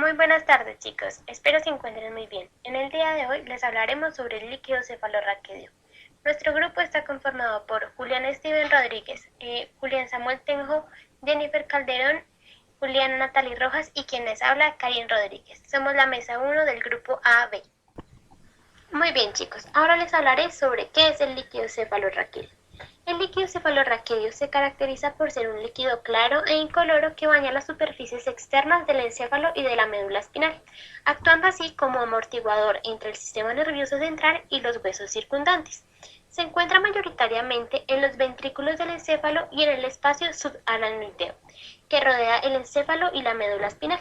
Muy buenas tardes, chicos, espero se encuentren muy bien. En el día de hoy les hablaremos sobre el líquido cefalorraquídeo. Nuestro grupo está conformado por Julián Steven Rodríguez, Julián Samuel Tenjo, Jennifer Calderón, Juliana Natalie Rojas y quien les habla, Karin Rodríguez. Somos la mesa 1 del grupo AB. Muy bien, chicos, ahora les hablaré sobre qué es el líquido cefalorraquídeo. El líquido cefalorraquídeo se caracteriza por ser un líquido claro e incoloro que baña las superficies externas del encéfalo y de la médula espinal, actuando así como amortiguador entre el sistema nervioso central y los huesos circundantes. Se encuentra mayoritariamente en los ventrículos del encéfalo y en el espacio subaracnoideo, que rodea el encéfalo y la médula espinal.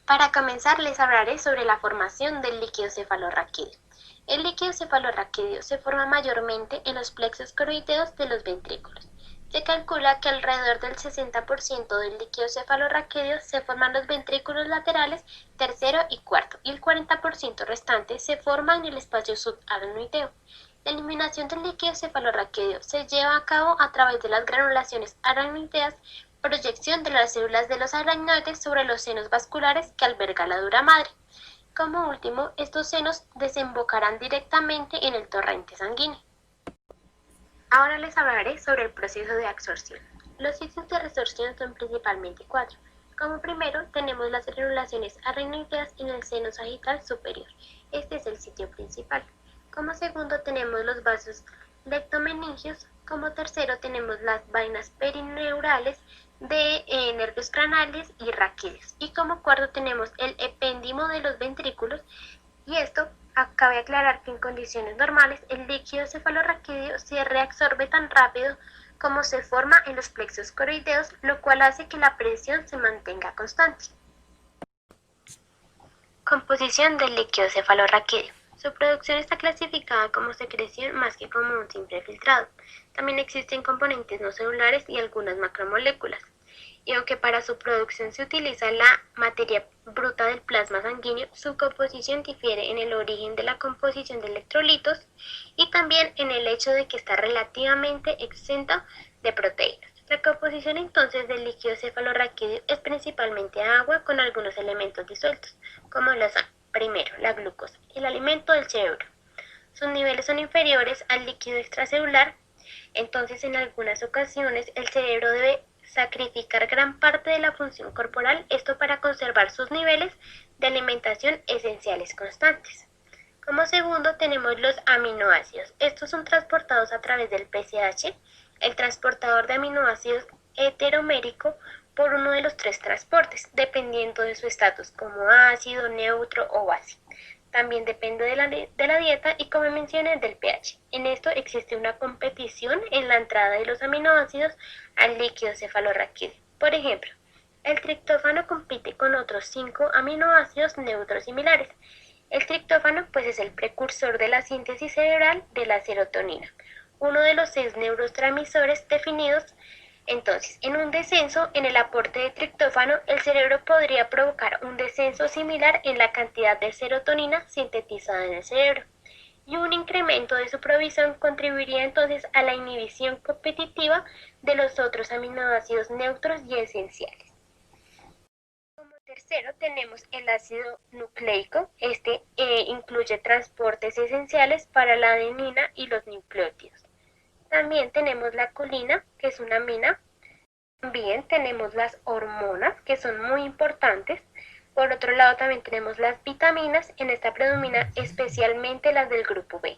Para comenzar, les hablaré sobre la formación del líquido cefalorraquídeo. El líquido cefalorraquídeo se forma mayormente en los plexos coroideos de los ventrículos. Se calcula que alrededor del 60% del líquido cefalorraquídeo se forma en los ventrículos laterales tercero y cuarto, y el 40% restante se forma en el espacio subaracnoideo. La eliminación del líquido cefalorraquídeo se lleva a cabo a través de las granulaciones aracnoideas, proyección de las células de los aracnoides sobre los senos vasculares que alberga la dura madre. Como último, estos senos desembocarán directamente en el torrente sanguíneo. Ahora les hablaré sobre el proceso de absorción. Los sitios de resorción son principalmente 4. Como primero, tenemos las granulaciones aracnoideas en el seno sagital superior. Este es el sitio principal. Como segundo, tenemos los vasos leptomeningios. Como tercero, tenemos las vainas perineurales de nervios craneales y raquídeos. Y como cuarto tenemos el epéndimo de los ventrículos, y esto cabe aclarar que en condiciones normales el líquido cefalorraquídeo se reabsorbe tan rápido como se forma en los plexos coroideos, lo cual hace que la presión se mantenga constante. Composición del líquido cefalorraquídeo. Su producción está clasificada como secreción más que como un simple filtrado. También existen componentes no celulares y algunas macromoléculas. Y aunque para su producción se utiliza la materia bruta del plasma sanguíneo, su composición difiere en el origen de la composición de electrolitos y también en el hecho de que está relativamente exenta de proteínas. La composición entonces del líquido cefalorraquídeo es principalmente agua con algunos elementos disueltos, como lo son, primero, la glucosa, el alimento del cerebro. Sus niveles son inferiores al líquido extracelular, entonces en algunas ocasiones el cerebro debe sacrificar gran parte de la función corporal, esto para conservar sus niveles de alimentación esenciales constantes. Como segundo tenemos los aminoácidos. Estos son transportados a través del PCH, el transportador de aminoácidos heteromérico, por uno de los 3 transportes, dependiendo de su estatus como ácido, neutro o base. También depende de la dieta y, como mencioné, del pH. En esto existe una competición en la entrada de los aminoácidos al líquido cefalorraquídeo. Por ejemplo, el triptófano compite con otros 5 aminoácidos neutros similares. El triptófano pues es el precursor de la síntesis cerebral de la serotonina, uno de los 6 neurotransmisores definidos. Entonces, en un descenso en el aporte de triptófano, el cerebro podría provocar un descenso similar en la cantidad de serotonina sintetizada en el cerebro, y un incremento de su provisión contribuiría entonces a la inhibición competitiva de los otros aminoácidos neutros y esenciales. Como tercero tenemos el ácido nucleico. Este incluye transportes esenciales para la adenina y los nucleótidos. También tenemos la colina, que es una amina. También tenemos las hormonas, que son muy importantes. Por otro lado también tenemos las vitaminas. En esta predomina especialmente las del grupo B.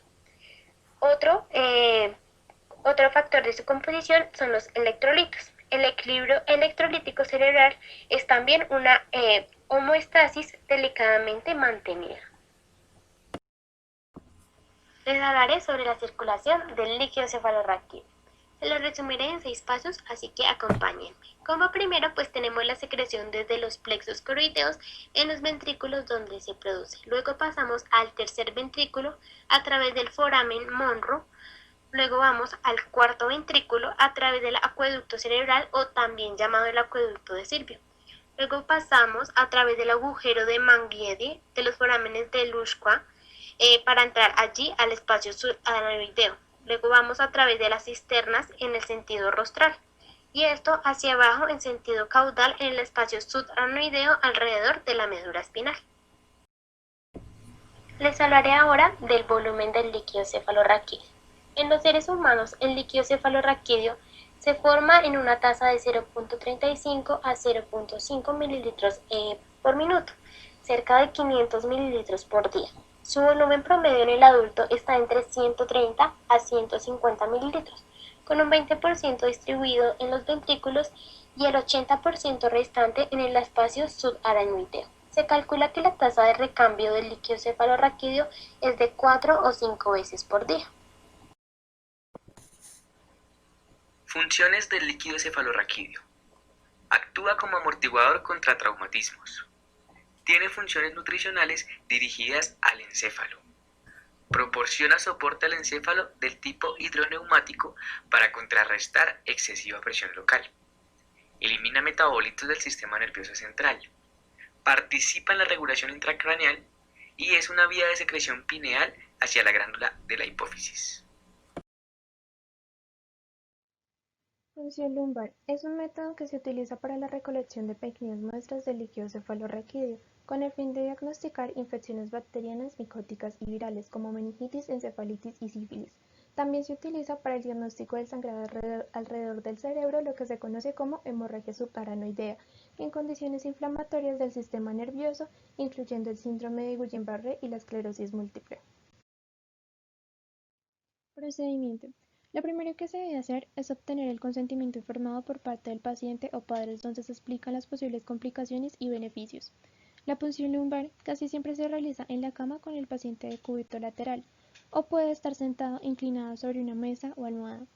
Otro factor de su composición son los electrolitos. El equilibrio electrolítico cerebral es también una homeostasis delicadamente mantenida. Les hablaré sobre la circulación del líquido cefalorraquídeo. Se lo resumiré en 6 pasos, así que acompáñenme. Como primero, pues tenemos la secreción desde los plexos coroideos en los ventrículos donde se produce. Luego pasamos al tercer ventrículo a través del foramen Monro. Luego vamos al cuarto ventrículo a través del acueducto cerebral, o también llamado el acueducto de Silvio. Luego pasamos a través del agujero de Mangiedi de los forámenes de Luschwa, para entrar allí al espacio subaracnoideo. Luego vamos a través de las cisternas en el sentido rostral. y esto hacia abajo en sentido caudal en el espacio subaranoideo alrededor de la médula espinal. Les hablaré ahora del volumen del líquido cefalorraquídeo. En los seres humanos, el líquido cefalorraquídeo se forma en una tasa de 0.35 a 0.5 mililitros por minuto, cerca de 500 mililitros por día. Su volumen promedio en el adulto está entre 130 a 150 mililitros, con un 20% distribuido en los ventrículos y el 80% restante en el espacio subaranoideo. Se calcula que la tasa de recambio del líquido cefalorraquídeo es de 4 o 5 veces por día. Funciones del líquido cefalorraquídeo. Actúa como amortiguador contra traumatismos. Tiene funciones nutricionales dirigidas al encéfalo. Proporciona soporte al encéfalo del tipo hidroneumático para contrarrestar excesiva presión local. Elimina metabolitos del sistema nervioso central. Participa en la regulación intracraneal y es una vía de secreción pineal hacia la glándula de la hipófisis. Punción lumbar es un método que se utiliza para la recolección de pequeñas muestras de líquido cefalorraquídeo con el fin de diagnosticar infecciones bacterianas, micóticas y virales como meningitis, encefalitis y sífilis. También se utiliza para el diagnóstico del sangrado alrededor del cerebro, lo que se conoce como hemorragia subaranoidea, en condiciones inflamatorias del sistema nervioso, incluyendo el síndrome de Guillain-Barré y la esclerosis múltiple. Procedimiento. Lo primero que se debe hacer es obtener el consentimiento informado por parte del paciente o padres donde se explican las posibles complicaciones y beneficios. La punción lumbar casi siempre se realiza en la cama con el paciente de cúbito lateral o puede estar sentado inclinado sobre una mesa o almohada.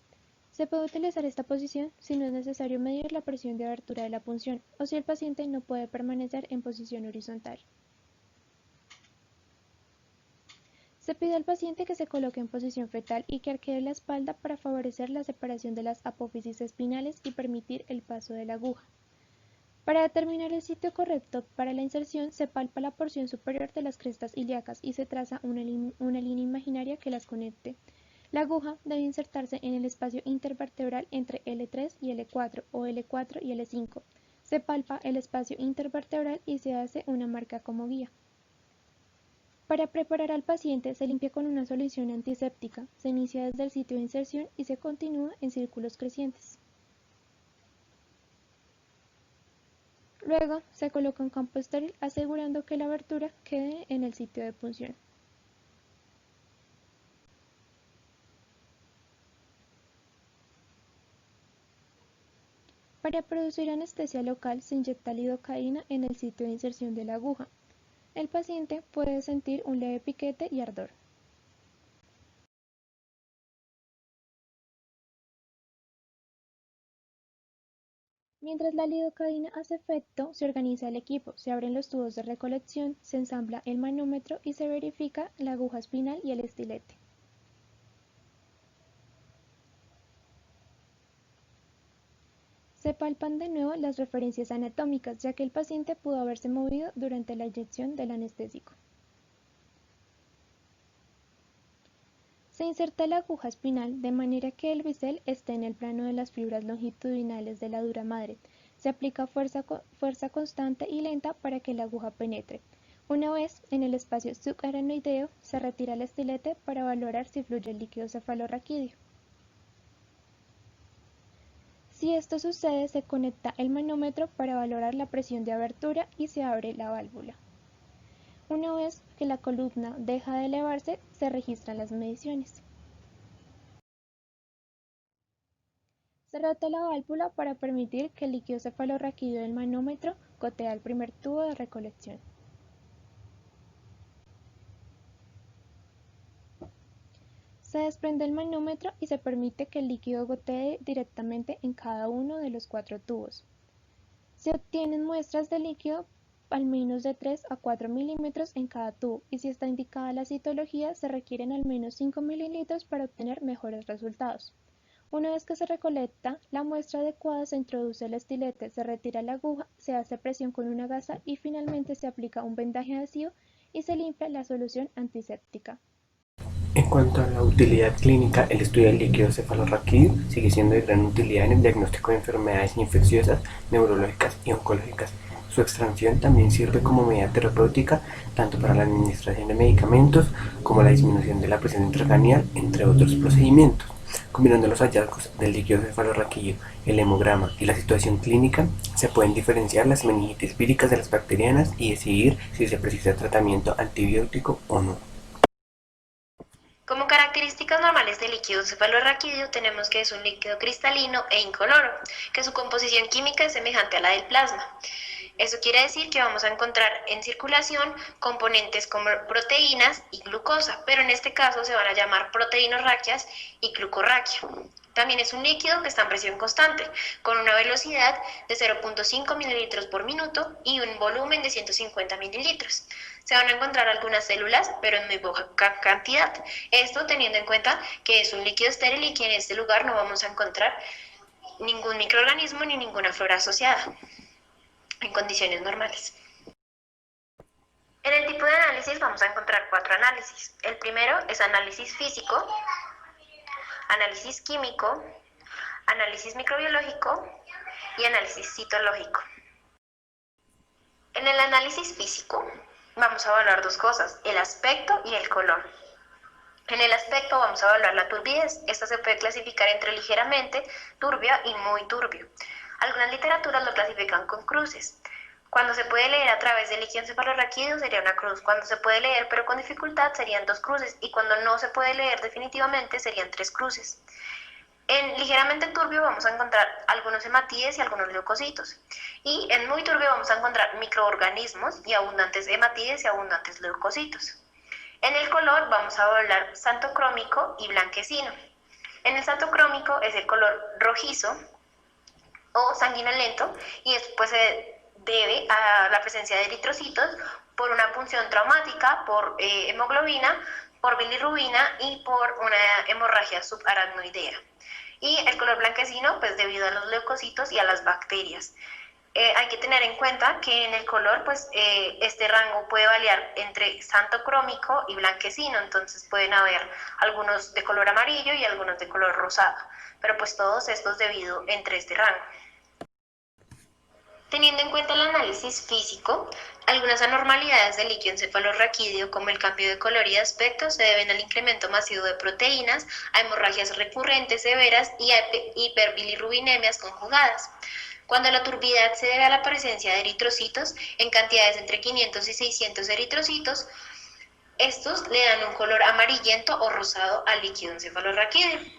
Se puede utilizar esta posición si no es necesario medir la presión de abertura de la punción o si el paciente no puede permanecer en posición horizontal. Se pide al paciente que se coloque en posición fetal y que arquee la espalda para favorecer la separación de las apófisis espinales y permitir el paso de la aguja. Para determinar el sitio correcto para la inserción, se palpa la porción superior de las crestas ilíacas y se traza una línea imaginaria que las conecte. La aguja debe insertarse en el espacio intervertebral entre L3 y L4 o L4 y L5. Se palpa el espacio intervertebral y se hace una marca como guía. Para preparar al paciente se limpia con una solución antiséptica, se inicia desde el sitio de inserción y se continúa en círculos crecientes. Luego se coloca un campo estéril asegurando que la abertura quede en el sitio de punción. Para producir anestesia local se inyecta lidocaína en el sitio de inserción de la aguja. El paciente puede sentir un leve piquete y ardor. Mientras la lidocaína hace efecto, se organiza el equipo, se abren los tubos de recolección, se ensambla el manómetro y se verifica la aguja espinal y el estilete. Se palpan de nuevo las referencias anatómicas, ya que el paciente pudo haberse movido durante la inyección del anestésico. Se inserta la aguja espinal de manera que el bisel esté en el plano de las fibras longitudinales de la dura madre. Se aplica fuerza constante y lenta para que la aguja penetre. Una vez en el espacio subaranoideo, se retira el estilete para valorar si fluye el líquido cefalorraquídeo. Si esto sucede, se conecta el manómetro para valorar la presión de abertura y se abre la válvula. Una vez que la columna deja de elevarse, se registran las mediciones. Se rota la válvula para permitir que el líquido cefalorraquídeo del manómetro gotee al primer tubo de recolección. Se desprende el manómetro y se permite que el líquido gotee directamente en cada uno de los 4 tubos. Se obtienen muestras de líquido al menos de 3 a 4 milímetros en cada tubo y si está indicada la citología se requieren al menos 5 mililitros para obtener mejores resultados. Una vez que se recolecta la muestra adecuada, se introduce el estilete, se retira la aguja, se hace presión con una gasa y finalmente se aplica un vendaje adhesivo y se limpia la solución antiséptica. En cuanto a la utilidad clínica, el estudio del líquido cefalorraquídeo sigue siendo de gran utilidad en el diagnóstico de enfermedades infecciosas, neurológicas y oncológicas. Su extracción también sirve como medida terapéutica tanto para la administración de medicamentos como la disminución de la presión intracraneal, entre otros procedimientos. Combinando los hallazgos del líquido cefalorraquídeo, el hemograma y la situación clínica, se pueden diferenciar las meningitis víricas de las bacterianas y decidir si se precisa tratamiento antibiótico o no. Como características normales del líquido cefalorraquídeo tenemos que es un líquido cristalino e incoloro, que su composición química es semejante a la del plasma. Eso quiere decir que vamos a encontrar en circulación componentes como proteínas y glucosa, pero en este caso se van a llamar proteinorraquias y glucorraquia. También es un líquido que está en presión constante, con una velocidad de 0.5 mililitros por minuto y un volumen de 150 mililitros. Se van a encontrar algunas células, pero en muy poca cantidad. Esto teniendo en cuenta que es un líquido estéril y que en este lugar no vamos a encontrar ningún microorganismo ni ninguna flora asociada en condiciones normales. En el tipo de análisis vamos a encontrar 4 análisis. El primero es análisis físico, análisis químico, análisis microbiológico y análisis citológico. En el análisis físico vamos a evaluar dos cosas, el aspecto y el color. En el aspecto vamos a evaluar la turbidez. Esta se puede clasificar entre ligeramente turbia y muy turbio. Algunas literaturas lo clasifican con cruces. Cuando se puede leer a través del líquido cefalorraquídeo sería una cruz. Cuando se puede leer pero con dificultad serían 2 cruces. Y cuando no se puede leer definitivamente serían 3 cruces. En ligeramente turbio vamos a encontrar algunos hematíes y algunos leucocitos. Y en muy turbio vamos a encontrar microorganismos y abundantes hematíes y abundantes leucocitos. En el color vamos a evaluar xantocrómico y blanquecino. En el xantocrómico es el color rojizo o sanguinolento y esto pues se debe a la presencia de eritrocitos por una punción traumática, por hemoglobina, por bilirrubina y por una hemorragia subaracnoidea. Y el color blanquecino pues debido a los leucocitos y a las bacterias. Hay que tener en cuenta que en el color pues este rango puede variar entre xantocrómico y blanquecino, entonces pueden haber algunos de color amarillo y algunos de color rosado, pero pues todos estos debido entre este rango. Teniendo en cuenta el análisis físico, algunas anormalidades del líquido encefalorraquídeo, como el cambio de color y de aspecto, se deben al incremento masivo de proteínas, a hemorragias recurrentes severas y a hiperbilirrubinemias conjugadas. Cuando la turbidez se debe a la presencia de eritrocitos en cantidades entre 500 y 600 eritrocitos, estos le dan un color amarillento o rosado al líquido encefalorraquídeo.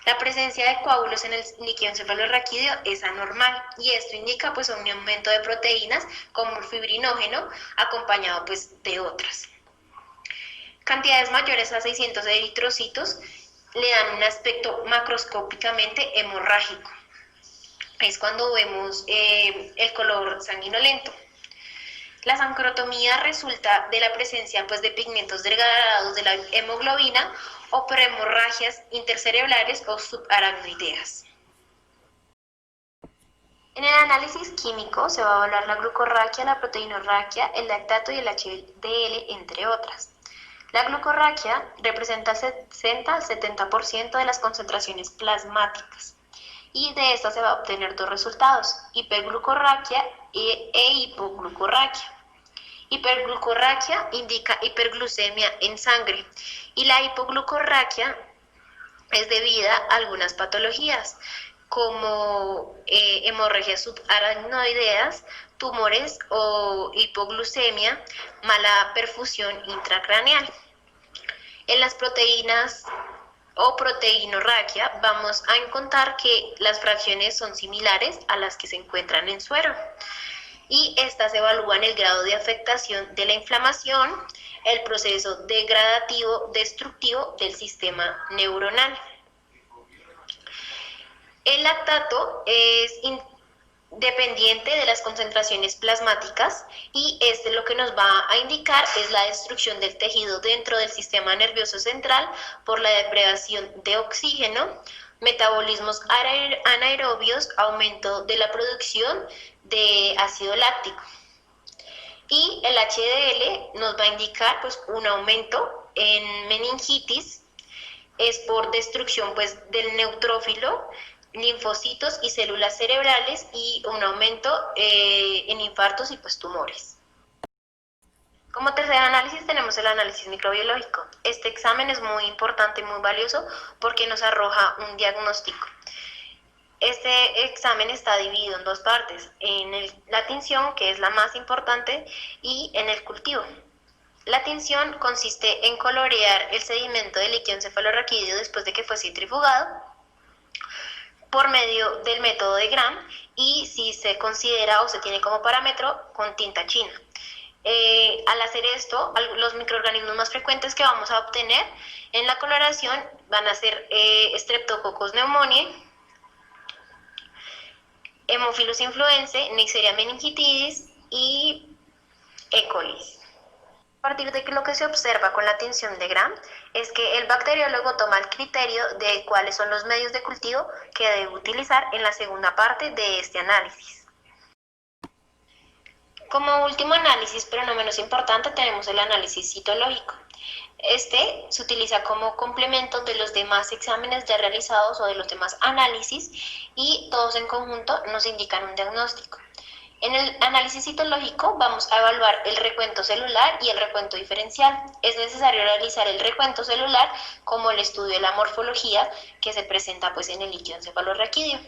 La presencia de coágulos en el líquido encefalorraquídeo es anormal y esto indica pues un aumento de proteínas como el fibrinógeno acompañado pues de otras. Cantidades mayores a 600 eritrocitos le dan un aspecto macroscópicamente hemorrágico. Es cuando vemos el color sanguinolento. La sancrotomía resulta de la presencia pues, de pigmentos degradados de la hemoglobina o por hemorragias intercerebrales o subaracnoideas. En el análisis químico se va a evaluar la glucorraquia, la proteinorraquia, el lactato y el HDL, entre otras. La glucorraquia representa el 60 al 70% de las concentraciones plasmáticas. Y de esta se va a obtener dos resultados, hiperglucorraquia e hipoglucorraquia. Hiperglucorraquia indica hiperglucemia en sangre y la hipoglucorraquia es debida a algunas patologías como hemorragias subaracnoideas, tumores o hipoglucemia, mala perfusión intracraneal. En las proteínas o proteinorraquia vamos a encontrar que las fracciones son similares a las que se encuentran en suero y estas evalúan el grado de afectación de la inflamación, el proceso degradativo destructivo del sistema neuronal. El lactato es dependiente de las concentraciones plasmáticas y lo que nos va a indicar es la destrucción del tejido dentro del sistema nervioso central por la depredación de oxígeno, metabolismos anaerobios, aumento de la producción de ácido láctico. Y el HDL nos va a indicar pues, un aumento en meningitis es por destrucción pues del neutrófilo, linfocitos y células cerebrales y un aumento en infartos y pues tumores. Como tercer análisis tenemos el análisis microbiológico. Este examen es muy importante y muy valioso porque nos arroja un diagnóstico. Este examen está dividido en dos partes, la tinción, que es la más importante, y en el cultivo. La tinción consiste en colorear el sedimento del líquido encefalorraquídeo después de que fue centrifugado por medio del método de Gram y si se considera o se tiene como parámetro con tinta china. Al hacer esto, los microorganismos más frecuentes que vamos a obtener en la coloración van a ser Streptococcus pneumoniae, Haemophilus influenzae, Neisseria meningitidis y E. coli. A partir de que lo que se observa con la tinción de Gram es que el bacteriólogo toma el criterio de cuáles son los medios de cultivo que debe utilizar en la segunda parte de este análisis. Como último análisis, pero no menos importante, tenemos el análisis citológico. Este se utiliza como complemento de los demás exámenes ya realizados o de los demás análisis y todos en conjunto nos indican un diagnóstico. En el análisis citológico vamos a evaluar el recuento celular y el recuento diferencial. Es necesario realizar el recuento celular como el estudio de la morfología que se presenta pues, en el líquido encefalorraquídeo.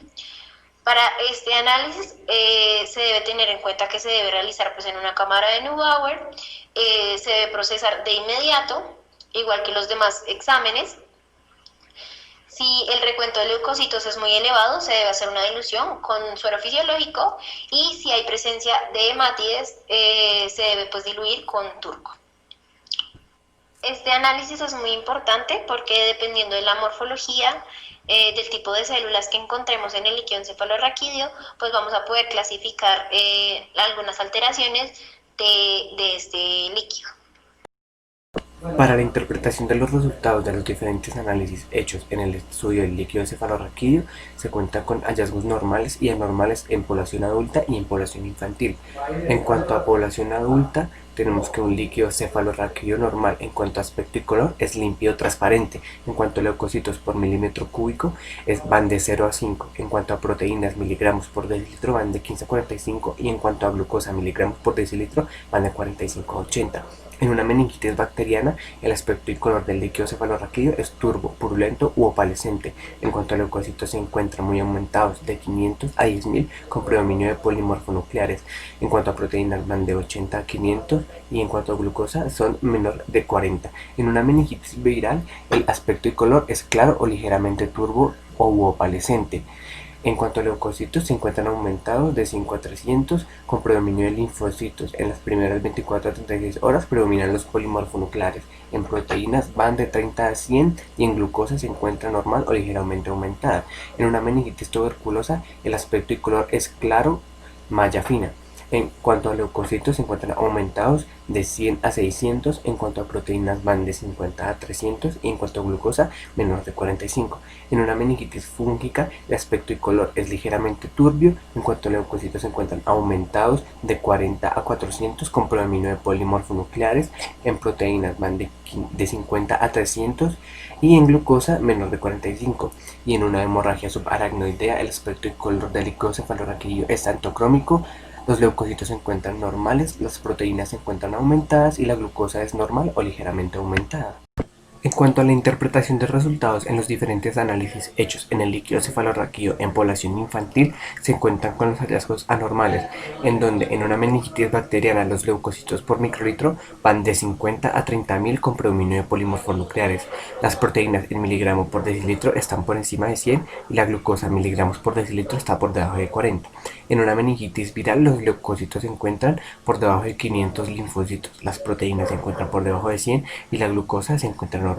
Para este análisis se debe tener en cuenta que se debe realizar pues, en una cámara de Neubauer, se debe procesar de inmediato, igual que los demás exámenes. Si el recuento de leucocitos es muy elevado, se debe hacer una dilución con suero fisiológico y si hay presencia de hemátides, se debe pues, diluir con turco. Este análisis es muy importante porque dependiendo de la morfología, del tipo de células que encontremos en el líquido encefalorraquídeo, pues vamos a poder clasificar algunas alteraciones de este líquido. Para la interpretación de los resultados de los diferentes análisis hechos en el estudio del líquido cefalorraquídeo se cuenta con hallazgos normales y anormales en población adulta y en población infantil. En cuanto a población adulta, tenemos que un líquido cefalorraquídeo normal en cuanto a aspecto y color es límpido transparente. En cuanto a leucocitos por milímetro cúbico van de 0 a 5. En cuanto a proteínas miligramos por decilitro van de 15 a 45 y en cuanto a glucosa miligramos por decilitro van de 45 a 80. En una meningitis bacteriana, el aspecto y color del líquido cefalorraquídeo es turbo, purulento u opalescente. En cuanto a leucocitos, se encuentran muy aumentados, de 500 a 10.000, con predominio de polimorfonucleares. En cuanto a proteínas, van de 80 a 500 y en cuanto a glucosa, son menor de 40. En una meningitis viral, el aspecto y color es claro o ligeramente turbo o opalescente. En cuanto a leucocitos, se encuentran aumentados de 5 a 300 con predominio de linfocitos. En las primeras 24 a 36 horas predominan los polimorfonucleares. En proteínas van de 30 a 100 y en glucosa se encuentra normal o ligeramente aumentada. En una meningitis tuberculosa, el aspecto y color es claro, malla fina. En cuanto a leucocitos, se encuentran aumentados de 100 a 600, en cuanto a proteínas van de 50 a 300 y en cuanto a glucosa menor de 45. En una meningitis fúngica, el aspecto y color es ligeramente turbio, en cuanto a leucocitos se encuentran aumentados de 40 a 400 con predominio de polimorfonucleares, en proteínas van de 50 a 300 y en glucosa menor de 45. Y en una hemorragia subaracnoidea, el aspecto y color del líquido cefalorraquídeo es antocrómico. Los leucocitos se encuentran normales, las proteínas se encuentran aumentadas y la glucosa es normal o ligeramente aumentada. En cuanto a la interpretación de resultados en los diferentes análisis hechos en el líquido cefalorraquídeo en población infantil, se encuentran con los hallazgos anormales, en donde en una meningitis bacteriana los leucocitos por microlitro van de 50 a 30.000 con predominio de polimorfonucleares. Las proteínas en miligramo por decilitro están por encima de 100 y la glucosa en miligramos por decilitro está por debajo de 40. En una meningitis viral los leucocitos se encuentran por debajo de 500 linfocitos, las proteínas se encuentran por debajo de 100 y la glucosa se encuentra normal.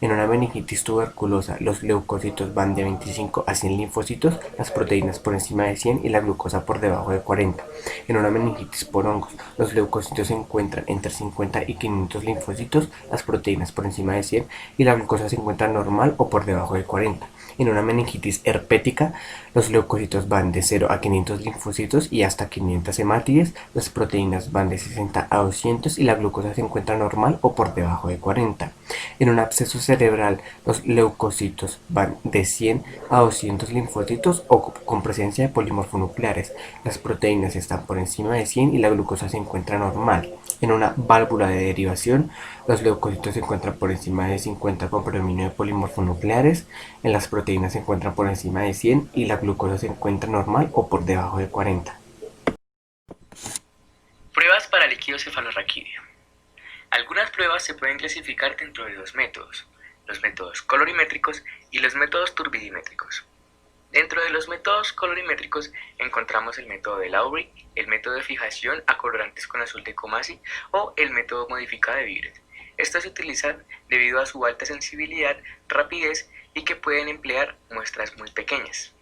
En una meningitis tuberculosa los leucocitos van de 25 a 100 linfocitos, las proteínas por encima de 100 y la glucosa por debajo de 40. En una meningitis por hongos los leucocitos se encuentran entre 50 y 500 linfocitos, las proteínas por encima de 100 y la glucosa se encuentra normal o por debajo de 40. En una meningitis herpética, los leucocitos van de 0 a 500 linfocitos y hasta 500 hematides, las proteínas van de 60 a 200 y la glucosa se encuentra normal o por debajo de 40. En un absceso cerebral, los leucocitos van de 100 a 200 linfocitos o con presencia de polimorfonucleares. Las proteínas están por encima de 100 y la glucosa se encuentra normal. En una válvula de derivación, los leucocitos se encuentran por encima de 50 con predominio de polimorfonucleares. En las proteínas se encuentran por encima de 100 y la glucosa se encuentra normal o por debajo de 40. Pruebas para líquido cefalorraquídeo. Algunas pruebas se pueden clasificar dentro de dos métodos, los métodos colorimétricos y los métodos turbidimétricos. Dentro de los métodos colorimétricos encontramos el método de Lowry, el método de fijación a colorantes con azul de Comasi o el método modificado de Viret. Estos se utilizan debido a su alta sensibilidad, rapidez y que pueden emplear muestras muy pequeñas.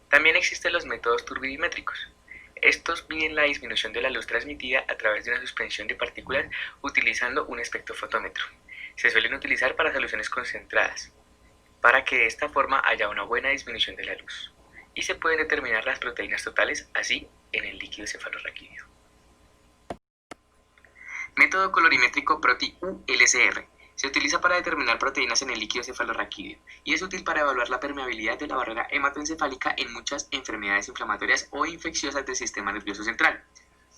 También existen los métodos turbidimétricos. Estos miden la disminución de la luz transmitida a través de una suspensión de partículas utilizando un espectrofotómetro. Se suelen utilizar para soluciones concentradas, para que de esta forma haya una buena disminución de la luz, y se pueden determinar las proteínas totales así en el líquido cefalorraquídeo. Método colorimétrico PROTI-ULCR. Se utiliza para determinar proteínas en el líquido cefalorraquídeo y es útil para evaluar la permeabilidad de la barrera hematoencefálica en muchas enfermedades inflamatorias o infecciosas del sistema nervioso central.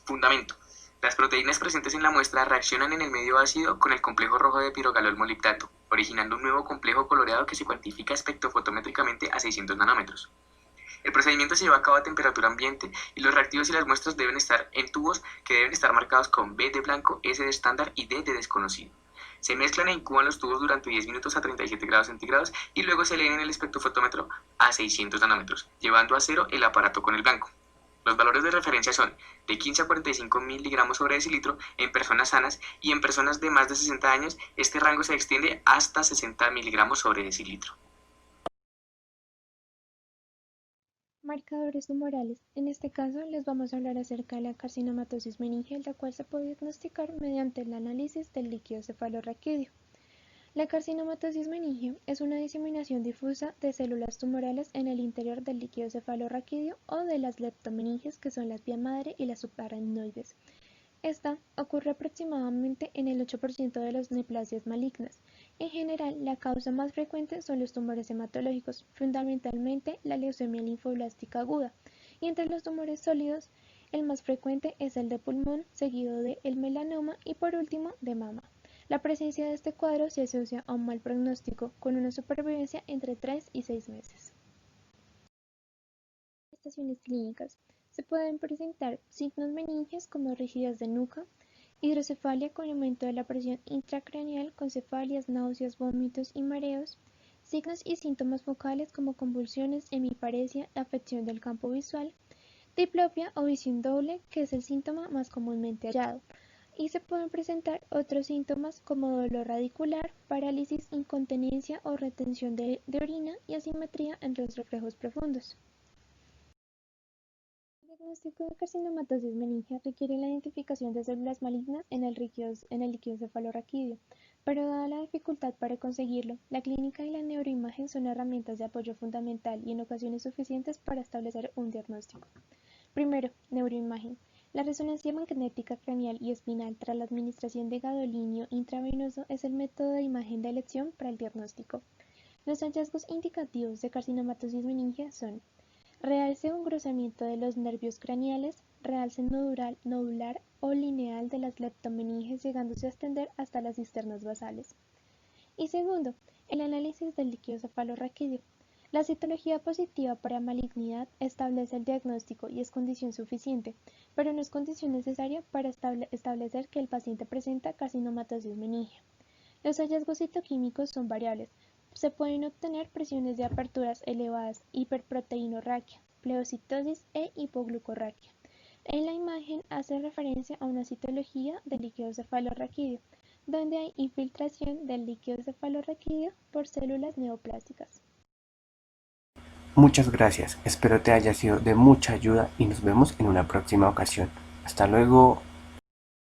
Fundamento. Las proteínas presentes en la muestra reaccionan en el medio ácido con el complejo rojo de pirogalol molibdato, originando un nuevo complejo coloreado que se cuantifica espectrofotométricamente a 600 nanómetros. El procedimiento se lleva a cabo a temperatura ambiente y los reactivos y las muestras deben estar en tubos que deben estar marcados con B de blanco, S de estándar y D de desconocido. Se mezclan e incuban los tubos durante 10 minutos a 37 grados centígrados y luego se leen en el espectrofotómetro a 600 nanómetros, llevando a cero el aparato con el blanco. Los valores de referencia son de 15 a 45 miligramos sobre decilitro en personas sanas y en personas de más de 60 años este rango se extiende hasta 60 miligramos sobre decilitro. Marcadores tumorales. En este caso les vamos a hablar acerca de la carcinomatosis meningeal, la cual se puede diagnosticar mediante el análisis del líquido cefalorraquídeo. La carcinomatosis meningea es una diseminación difusa de células tumorales en el interior del líquido cefalorraquídeo o de las leptomeninges, que son las vía madre y las subaracnoides. Esta ocurre aproximadamente en el 8% de las neoplasias malignas. En general, la causa más frecuente son los tumores hematológicos, fundamentalmente la leucemia linfoblástica aguda, y entre los tumores sólidos, el más frecuente es el de pulmón, seguido de el melanoma y por último de mama. La presencia de este cuadro se asocia a un mal pronóstico, con una supervivencia entre 3 y 6 meses. Manifestaciones clínicas. Se pueden presentar signos meninges como rigidez de nuca, hidrocefalia con aumento de la presión intracraneal con cefalias, náuseas, vómitos y mareos, signos y síntomas focales como convulsiones, hemiparesia, afección del campo visual, diplopia o visión doble, que es el síntoma más comúnmente hallado, y se pueden presentar otros síntomas como dolor radicular, parálisis, incontinencia o retención de orina y asimetría en los reflejos profundos. El diagnóstico de carcinomatosis meningea requiere la identificación de células malignas en el líquido cefalorraquídeo, pero dada la dificultad para conseguirlo, la clínica y la neuroimagen son herramientas de apoyo fundamental y en ocasiones suficientes para establecer un diagnóstico. Primero, neuroimagen. La resonancia magnética craneal y espinal tras la administración de gadolinio intravenoso es el método de imagen de elección para el diagnóstico. Los hallazgos indicativos de carcinomatosis meningea son realce o engrosamiento de los nervios craneales, realce nodular o lineal de las leptomeninges llegándose a extender hasta las cisternas basales. Y segundo, el análisis del líquido cefalorraquídeo. La citología positiva para malignidad establece el diagnóstico y es condición suficiente, pero no es condición necesaria para establecer que el paciente presenta carcinomatosis meningea. Los hallazgos citoquímicos son variables. Se pueden obtener presiones de aperturas elevadas, hiperproteinorraquia, pleocitosis e hipoglucorraquia. En la imagen hace referencia a una citología del líquido cefalorraquídeo, donde hay infiltración del líquido cefalorraquídeo por células neoplásicas. Muchas gracias, espero te haya sido de mucha ayuda y nos vemos en una próxima ocasión. Hasta luego.